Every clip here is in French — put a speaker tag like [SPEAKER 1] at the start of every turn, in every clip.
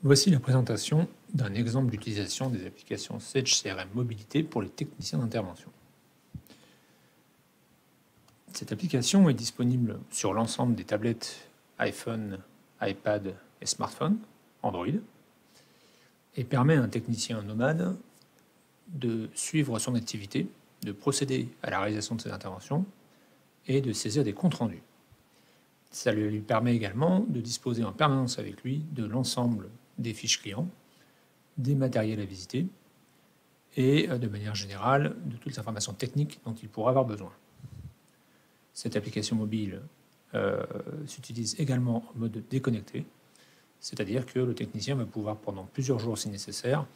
[SPEAKER 1] Voici la présentation d'un exemple d'utilisation des applications Sage CRM Mobilité pour les techniciens d'intervention. Cette application est disponible sur l'ensemble des tablettes iPhone, iPad et smartphone Android et permet à un technicien nomade de suivre son activité, de procéder à la réalisation de ses interventions et de saisir des comptes rendus. Ça lui permet également de disposer en permanence avec lui de l'ensemble des fiches clients, des matériels à visiter et de manière générale de toutes les informations techniques dont il pourra avoir besoin. Cette application mobile s'utilise également en mode déconnecté, c'est-à-dire que le technicien va pouvoir pendant plusieurs jours si nécessaire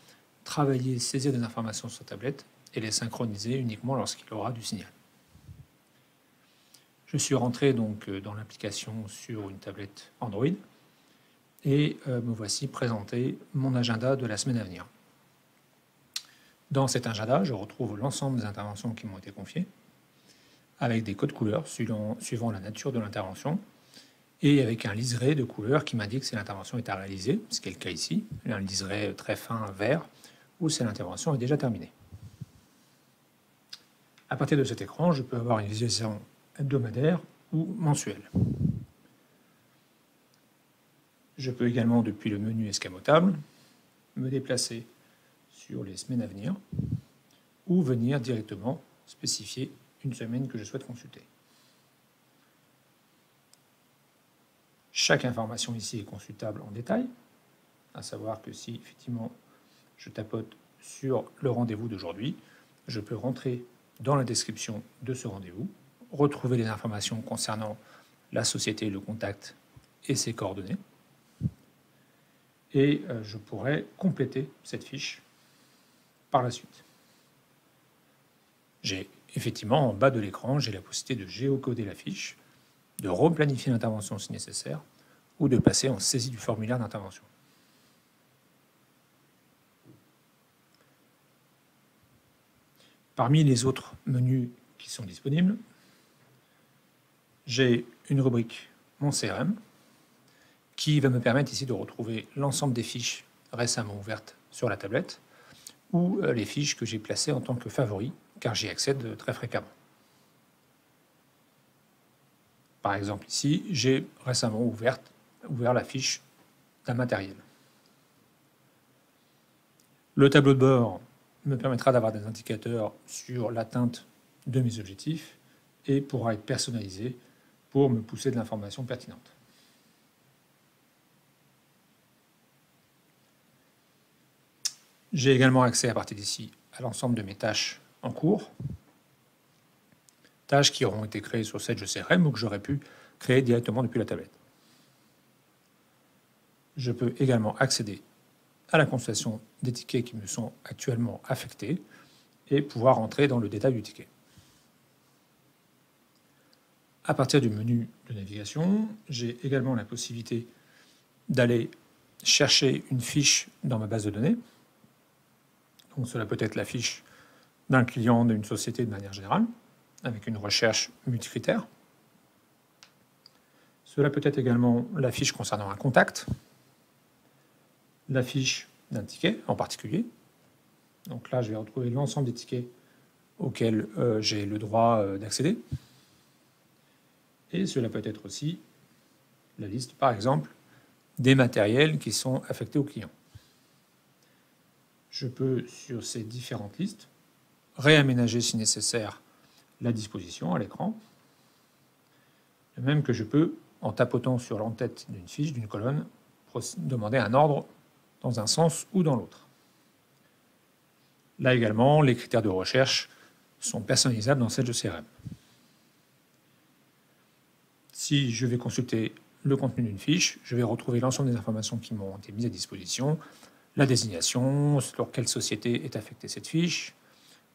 [SPEAKER 1] travailler, saisir des informations sur sa tablette et les synchroniser uniquement lorsqu'il aura du signal. Je suis rentré donc dans l'application sur une tablette Android et me voici présenté mon agenda de la semaine à venir. Dans cet agenda, je retrouve l'ensemble des interventions qui m'ont été confiées, avec des codes couleurs suivant la nature de l'intervention, et avec un liseré de couleurs qui m'indique si l'intervention est à réaliser, ce qui est le cas ici, un liseré très fin vert, ou si l'intervention est déjà terminée. À partir de cet écran, je peux avoir une visualisation hebdomadaire ou mensuelle. Je peux également, depuis le menu escamotable, me déplacer sur les semaines à venir ou venir directement spécifier une semaine que je souhaite consulter. Chaque information ici est consultable en détail, à savoir que si effectivement je tapote sur le rendez-vous d'aujourd'hui, je peux rentrer dans la description de ce rendez-vous, retrouver les informations concernant la société, le contact et ses coordonnées, et je pourrais compléter cette fiche par la suite. J'ai effectivement en bas de l'écran, j'ai la possibilité de géocoder la fiche, de replanifier l'intervention si nécessaire, ou de passer en saisie du formulaire d'intervention. Parmi les autres menus qui sont disponibles, j'ai une rubrique Mon CRM qui va me permettre ici de retrouver l'ensemble des fiches récemment ouvertes sur la tablette ou les fiches que j'ai placées en tant que favoris, car j'y accède très fréquemment. Par exemple ici, j'ai récemment ouvert la fiche d'un matériel. Le tableau de bord me permettra d'avoir des indicateurs sur l'atteinte de mes objectifs et pourra être personnalisé pour me pousser de l'information pertinente. J'ai également accès à partir d'ici à l'ensemble de mes tâches en cours, tâches qui auront été créées sur Sage CRM ou que j'aurais pu créer directement depuis la tablette. Je peux également accéder à la consultation des tickets qui me sont actuellement affectés et pouvoir entrer dans le détail du ticket. À partir du menu de navigation, j'ai également la possibilité d'aller chercher une fiche dans ma base de données. Donc cela peut être la fiche d'un client d'une société de manière générale, avec une recherche multicritère. Cela peut être également la fiche concernant un contact, la fiche d'un ticket en particulier. Donc là, je vais retrouver l'ensemble des tickets auxquels j'ai le droit d'accéder. Et cela peut être aussi la liste, par exemple, des matériels qui sont affectés aux clients. Je peux, sur ces différentes listes, réaménager si nécessaire la disposition à l'écran, de même que je peux, en tapotant sur l'entête d'une fiche, d'une colonne, demander un ordre dans un sens ou dans l'autre. Là également, les critères de recherche sont personnalisables dans Sage CRM. Si je vais consulter le contenu d'une fiche, je vais retrouver l'ensemble des informations qui m'ont été mises à disposition, la désignation, sur quelle société est affectée cette fiche,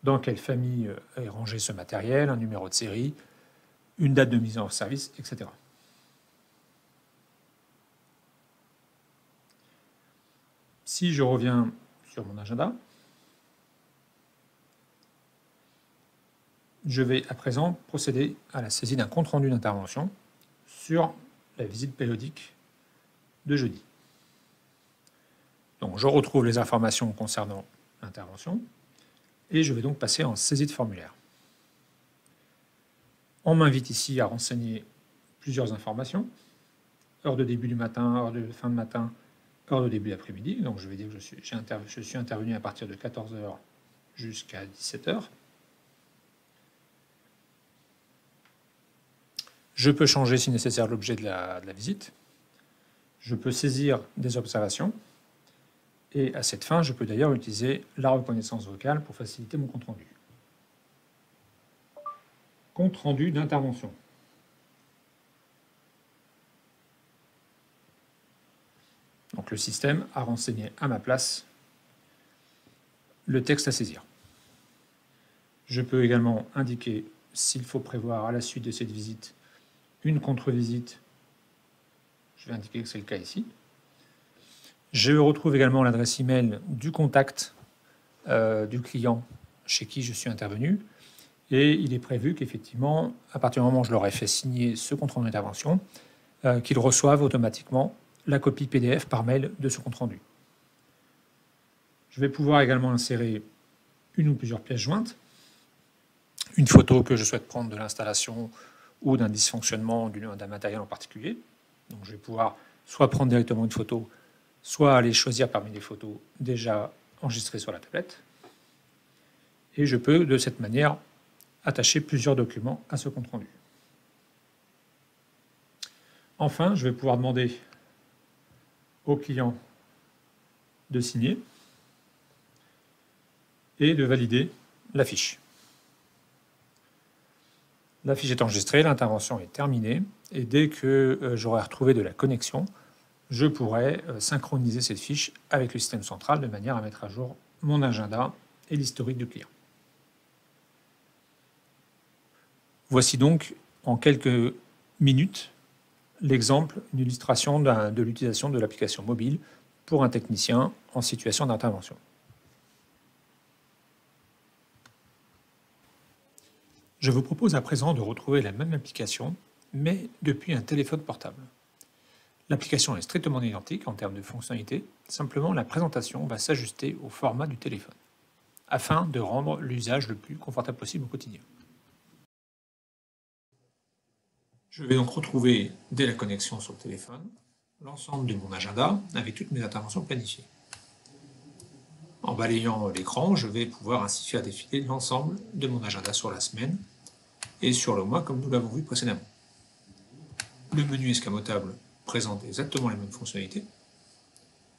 [SPEAKER 1] dans quelle famille est rangé ce matériel, un numéro de série, une date de mise en service, etc. Si je reviens sur mon agenda, je vais à présent procéder à la saisie d'un compte-rendu d'intervention sur la visite périodique de jeudi. Donc je retrouve les informations concernant l'intervention et je vais donc passer en saisie de formulaire. On m'invite ici à renseigner plusieurs informations. Heure de début du matin, heure de fin de matin, heure de début d'après-midi. Donc je vais dire que je suis intervenu à partir de 14 h jusqu'à 17 h. Je peux changer si nécessaire l'objet de la visite. Je peux saisir des observations. Et à cette fin, je peux d'ailleurs utiliser la reconnaissance vocale pour faciliter mon compte-rendu. Compte-rendu d'intervention. Donc le système a renseigné à ma place le texte à saisir. Je peux également indiquer s'il faut prévoir à la suite de cette visite une contre-visite. Je vais indiquer que c'est le cas ici. Je retrouve également l'adresse email du contact du client chez qui je suis intervenu. Et il est prévu qu'effectivement, à partir du moment où je leur ai fait signer ce compte-rendu d'intervention, qu'ils reçoivent automatiquement la copie PDF par mail de ce compte-rendu. Je vais pouvoir également insérer une ou plusieurs pièces jointes, une photo que je souhaite prendre de l'installation ou d'un dysfonctionnement d'un matériel en particulier. Donc je vais pouvoir soit prendre directement une photo, soit aller choisir parmi les photos déjà enregistrées sur la tablette. Et je peux de cette manière attacher plusieurs documents à ce compte-rendu. Enfin, je vais pouvoir demander au client de signer et de valider la fiche. La fiche est enregistrée, l'intervention est terminée, et dès que j'aurai retrouvé de la connexion, je pourrai synchroniser cette fiche avec le système central de manière à mettre à jour mon agenda et l'historique du client. Voici donc en quelques minutes l'exemple d'illustration de l'utilisation de l'application mobile pour un technicien en situation d'intervention. Je vous propose à présent de retrouver la même application, mais depuis un téléphone portable. L'application est strictement identique en termes de fonctionnalité, simplement la présentation va s'ajuster au format du téléphone, afin de rendre l'usage le plus confortable possible au quotidien. Je vais donc retrouver, dès la connexion sur le téléphone, l'ensemble de mon agenda avec toutes mes interventions planifiées. En balayant l'écran, je vais pouvoir ainsi faire défiler l'ensemble de mon agenda sur la semaine et sur le mois comme nous l'avons vu précédemment. Le menu escamotable présente exactement les mêmes fonctionnalités,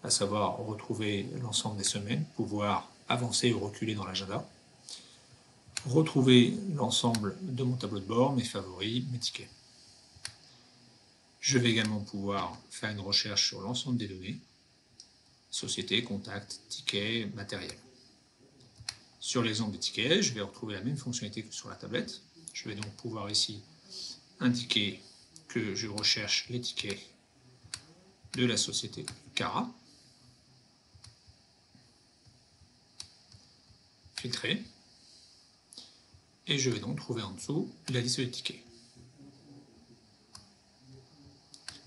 [SPEAKER 1] à savoir retrouver l'ensemble des semaines, pouvoir avancer ou reculer dans l'agenda, retrouver l'ensemble de mon tableau de bord, mes favoris, mes tickets. Je vais également pouvoir faire une recherche sur l'ensemble des données, société, contact, tickets, matériel. Sur l'exemple des tickets, je vais retrouver la même fonctionnalité que sur la tablette. Je vais donc pouvoir ici indiquer que je recherche les tickets de la société Cara, filtrer, et je vais donc trouver en dessous la liste des tickets.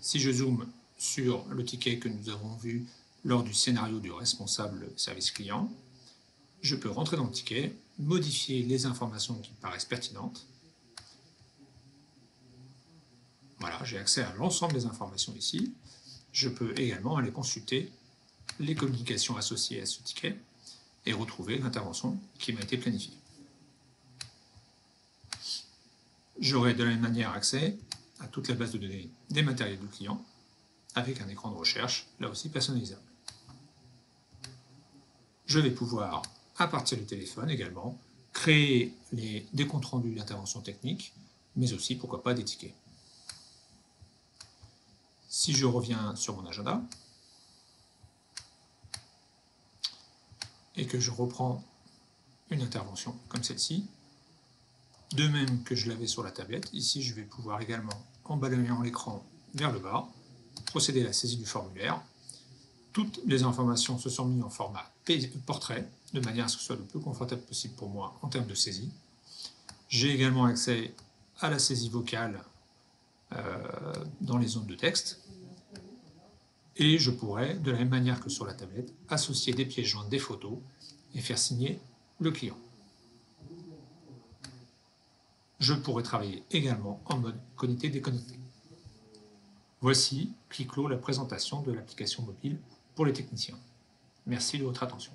[SPEAKER 1] Si je zoome sur le ticket que nous avons vu lors du scénario du responsable service client, je peux rentrer dans le ticket, modifier les informations qui me paraissent pertinentes. Voilà, j'ai accès à l'ensemble des informations ici. Je peux également aller consulter les communications associées à ce ticket et retrouver l'intervention qui m'a été planifiée. J'aurai de la même manière accès à toute la base de données des matériels du client avec un écran de recherche, là aussi personnalisable. Je vais pouvoir, à partir du téléphone également, créer des comptes rendus d'intervention technique, mais aussi, pourquoi pas, des tickets. Si je reviens sur mon agenda et que je reprends une intervention comme celle-ci, de même que je l'avais sur la tablette, ici je vais pouvoir également, en balayant l'écran vers le bas, procéder à la saisie du formulaire. Toutes les informations se sont mises en format portrait, de manière à ce que ce soit le plus confortable possible pour moi en termes de saisie. J'ai également accès à la saisie vocale dans les zones de texte. Et je pourrais, de la même manière que sur la tablette, associer des pièces jointes, des photos et faire signer le client. Je pourrais travailler également en mode connecté-déconnecté. Voici qui clôt la présentation de l'application mobile pour les techniciens. Merci de votre attention.